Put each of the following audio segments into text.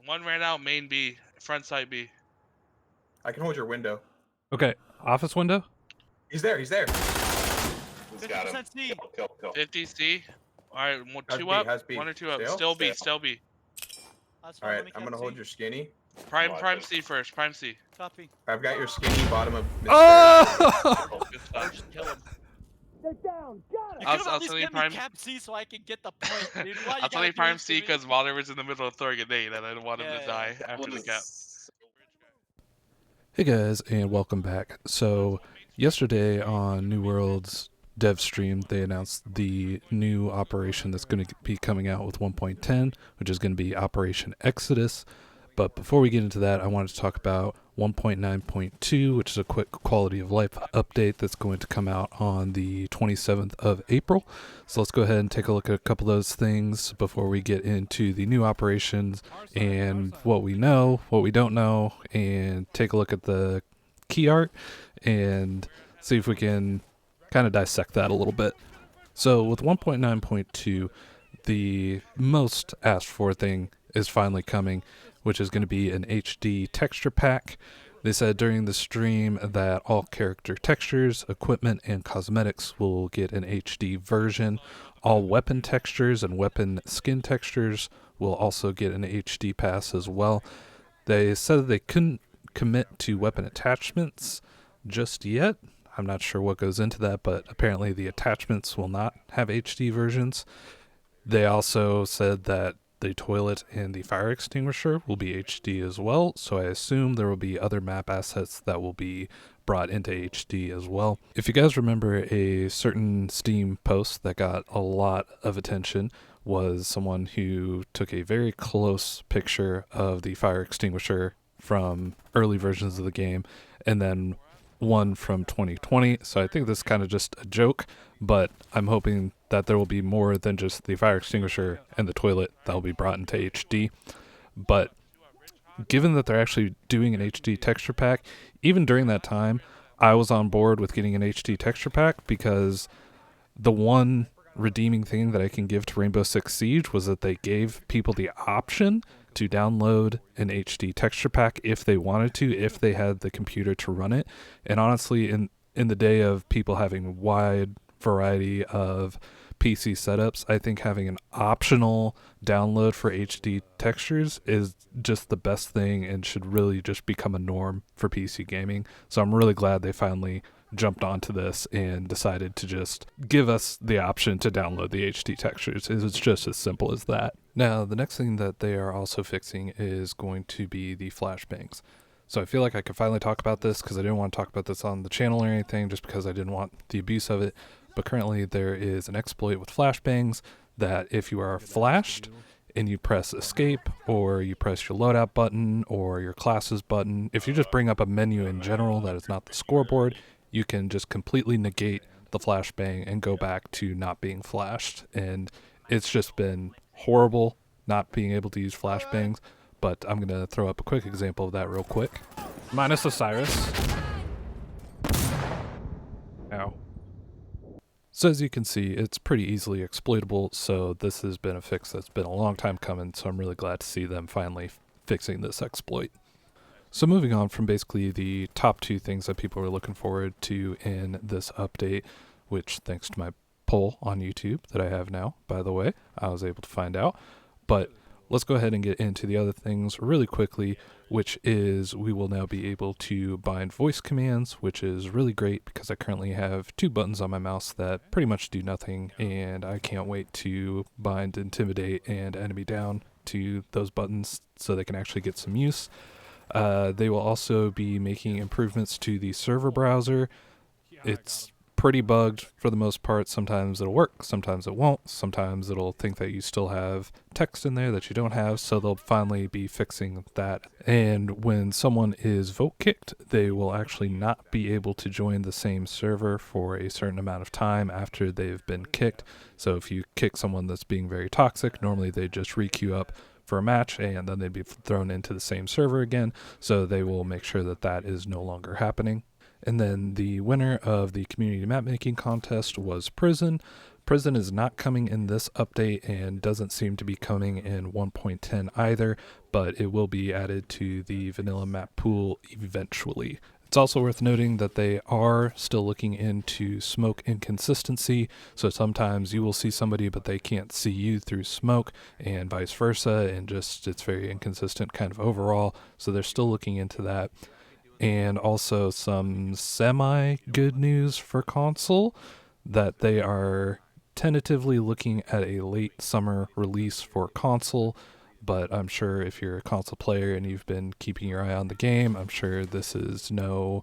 One ran out, main B, front side B. I can hold your window. Okay, office window? He's there. He's got him. 50% C. Kill. 50 C. Alright, Has two B, up. has B. One or two up. Still? Still B, Still. still B. Last All one, right, let me I'm cap gonna C. hold your skinny. Prime C first. Prime C. Copy. I've got your skinny bottom of. Oh! Good stuff. Just kill him. They're down. Got You it. I'll could have at least tell you given me Prime- cap C so I can get the point, dude. Why you I'll tell gotta you do Prime this to C me? because Water was in the middle of throwing a nade and I didn't want him to Yeah. die after the cap. Hey guys, and welcome back. So, yesterday on New World's dev stream, they announced the new operation that's going to be coming out with 1.10, which is going to be Operation Exodus. But before we get into that, I wanted to talk about 1.9.2, which is a quick quality of life update that's going to come out on the 27th of April. So let's go ahead and take a look at a couple of those things before we get into the new operations and what we know, what we don't know, and take a look at the key art and see if we can kind of dissect that a little bit. So with 1.9.2, the most asked for thing is finally coming, which is going to be an HD texture pack. They said during the stream that all character textures, equipment, and cosmetics will get an HD version. All weapon textures and weapon skin textures will also get an HD pass as well. They said that they couldn't commit to weapon attachments just yet. I'm not sure what goes into that, but apparently the attachments will not have HD versions. They also said that the toilet and the fire extinguisher will be HD as well, so I assume there will be other map assets that will be brought into HD as well. If you guys remember, a certain Steam post that got a lot of attention was someone who took a very close picture of the fire extinguisher from early versions of the game and then one from 2020. So I think this is kind of just a joke, but I'm hoping that there will be more than just the fire extinguisher and the toilet that will be brought into HD. But given that they're actually doing an HD texture pack, even during that time, I was on board with getting an HD texture pack because the one redeeming thing that I can give to Rainbow Six Siege was that they gave people the option to download an HD texture pack if they wanted to, if they had the computer to run it. And honestly, in the day of people having wide variety of PC setups, I think having an optional download for HD textures is just the best thing and should really just become a norm for PC gaming. So I'm really glad they finally jumped onto this and decided to just give us the option to download the HD textures. It's just as simple as that. Now, the next thing that they are also fixing is going to be the flashbangs. So I feel like I could finally talk about this because I didn't want to talk about this on the channel or anything just because I didn't want the abuse of it. But currently there is an exploit with flashbangs that if you are flashed and you press escape or you press your loadout button or your classes button, if you just bring up a menu in general that is not the scoreboard, you can just completely negate the flashbang and go back to not being flashed. And it's just been horrible not being able to use flashbangs, but I'm going to throw up a quick example of that real quick. Minus Osiris. Ow. So as you can see, it's pretty easily exploitable, so this has been a fix that's been a long time coming, so I'm really glad to see them finally fixing this exploit. So moving on from basically the top two things that people were looking forward to in this update, which thanks to my poll on YouTube that I have now, by the way, I was able to find out. But let's go ahead and get into the other things really quickly, which is we will now be able to bind voice commands, which is really great because I currently have two buttons on my mouse that pretty much do nothing, and I can't wait to bind Intimidate and Enemy Down to those buttons so they can actually get some use. They will also be making improvements to the server browser. It's pretty bugged for the most part. Sometimes it'll work, sometimes it won't. Sometimes it'll think that you still have text in there that you don't have, so they'll finally be fixing that. And when someone is vote kicked, they will actually not be able to join the same server for a certain amount of time after they've been kicked. So if you kick someone that's being very toxic, normally they just re-queue up for a match and then they'd be thrown into the same server again, so they will make sure that that is no longer happening. And then the winner of the community map making contest was Prison. Prison is not coming in this update and doesn't seem to be coming in 1.10 either, but it will be added to the vanilla map pool eventually. It's also worth noting that they are still looking into smoke inconsistency, so sometimes you will see somebody but they can't see you through smoke, and vice versa, and just it's very inconsistent kind of overall, so they're still looking into that. And also some semi-good news for console, that they are tentatively looking at a late summer release for console. But I'm sure if you're a console player and you've been keeping your eye on the game, I'm sure this is a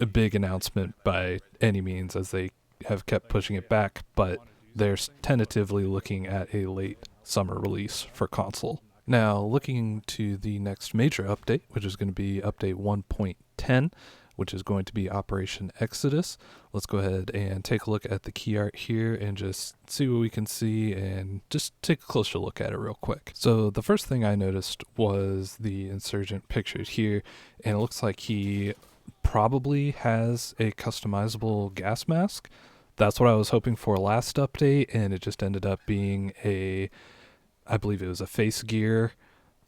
big announcement by any means, as they have kept pushing it back, but they're tentatively looking at a late summer release for console. Now, looking to the next major update, which is going to be update 1.10, which is going to be Operation Exodus. Let's go ahead and take a look at the key art here and just see what we can see and just take a closer look at it real quick. So the first thing I noticed was the insurgent pictured here, and it looks like he probably has a customizable gas mask. That's what I was hoping for last update, and it just ended up being I believe it was a face gear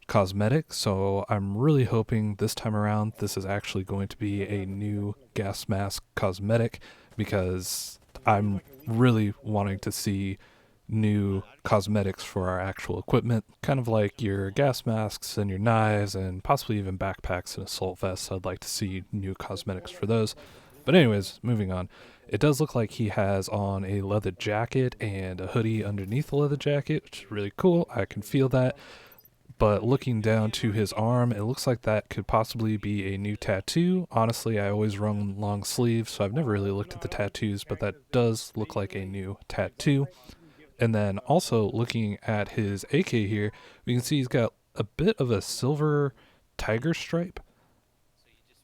cosmetic, so I'm really hoping this time around this is actually going to be a new gas mask cosmetic, because I'm really wanting to see new cosmetics for our actual equipment, kind of like your gas masks and your knives and possibly even backpacks and assault vests. I'd like to see new cosmetics for those. But anyways, moving on. It does look like he has on a leather jacket and a hoodie underneath the leather jacket, which is really cool. I can feel that. But looking down to his arm, it looks like that could possibly be a new tattoo. Honestly, I always run long sleeves, so I've never really looked at the tattoos, but that does look like a new tattoo. And then also looking at his AK here, we can see he's got a bit of a silver tiger stripe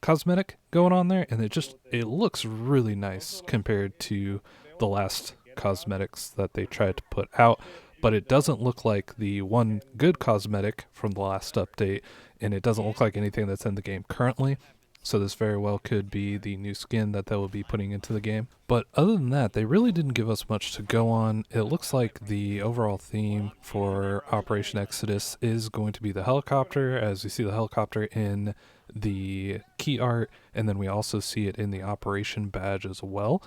cosmetic going on there, and it looks really nice compared to the last cosmetics that they tried to put out. But it doesn't look like the one good cosmetic from the last update, and it doesn't look like anything that's in the game currently. So this very well could be the new skin that they will be putting into the game. But other than that, they really didn't give us much to go on. It looks like the overall theme for Operation Exodus is going to be the helicopter, as we see the helicopter in the key art, and then we also see it in the operation badge as well.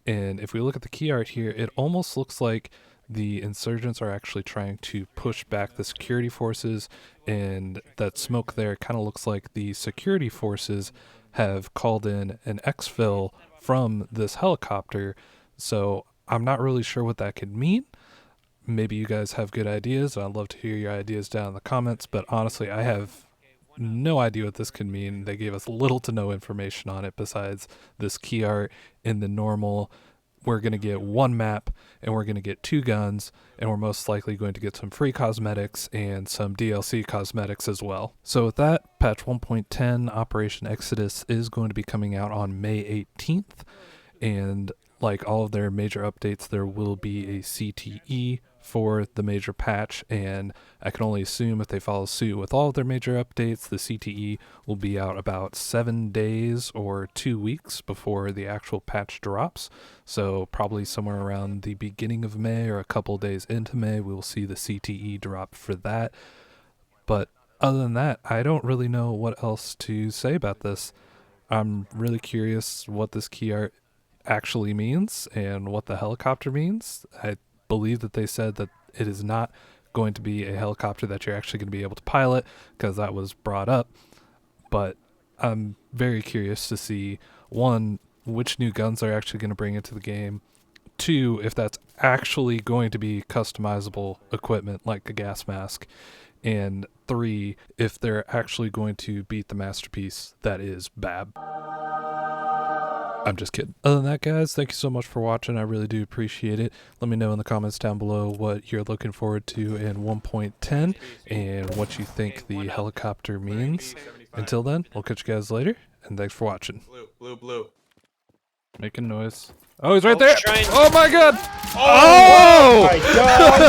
And if we look at the key art here, it almost looks like the insurgents are actually trying to push back the security forces, and that smoke there kind of looks like the security forces have called in an exfil from this helicopter. So I'm not really sure what that could mean. Maybe you guys have good ideas. I'd love to hear your ideas down in the comments, but honestly, I have no idea what this could mean. They gave us little to no information on it besides this key art in the normal. We're going to get one map, and we're going to get 2 guns, and we're most likely going to get some free cosmetics and some DLC cosmetics as well. So with that, patch 1.10 Operation Exodus is going to be coming out on May 18th, and like all of their major updates, there will be a CTE for the major patch, and I can only assume if they follow suit with all of their major updates, the CTE will be out about 7 days or 2 weeks before the actual patch drops. So probably somewhere around the beginning of May or a couple days into May, we will see the CTE drop for that. But other than that, I don't really know what else to say about this. I'm really curious what this key art actually means and what the helicopter means. I believe that they said that it is not going to be a helicopter that you're actually going to be able to pilot, because that was brought up. But I'm very curious to see, 1, which new guns they're actually going to bring into the game, 2, if that's actually going to be customizable equipment like the gas mask, and 3, if they're actually going to beat the masterpiece that is BAB. I'm just kidding. Other than that, guys, thank you so much for watching. I really do appreciate it. Let me know in the comments down below what you're looking forward to in 1.10 and what you think the helicopter means. Until then, we'll catch you guys later, and thanks for watching. Blue. Making noise. Oh, he's right there! Trying. Oh my god! Oh! Oh! My God!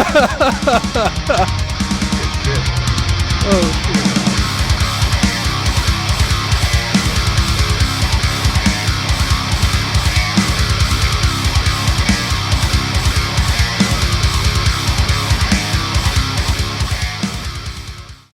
Oh,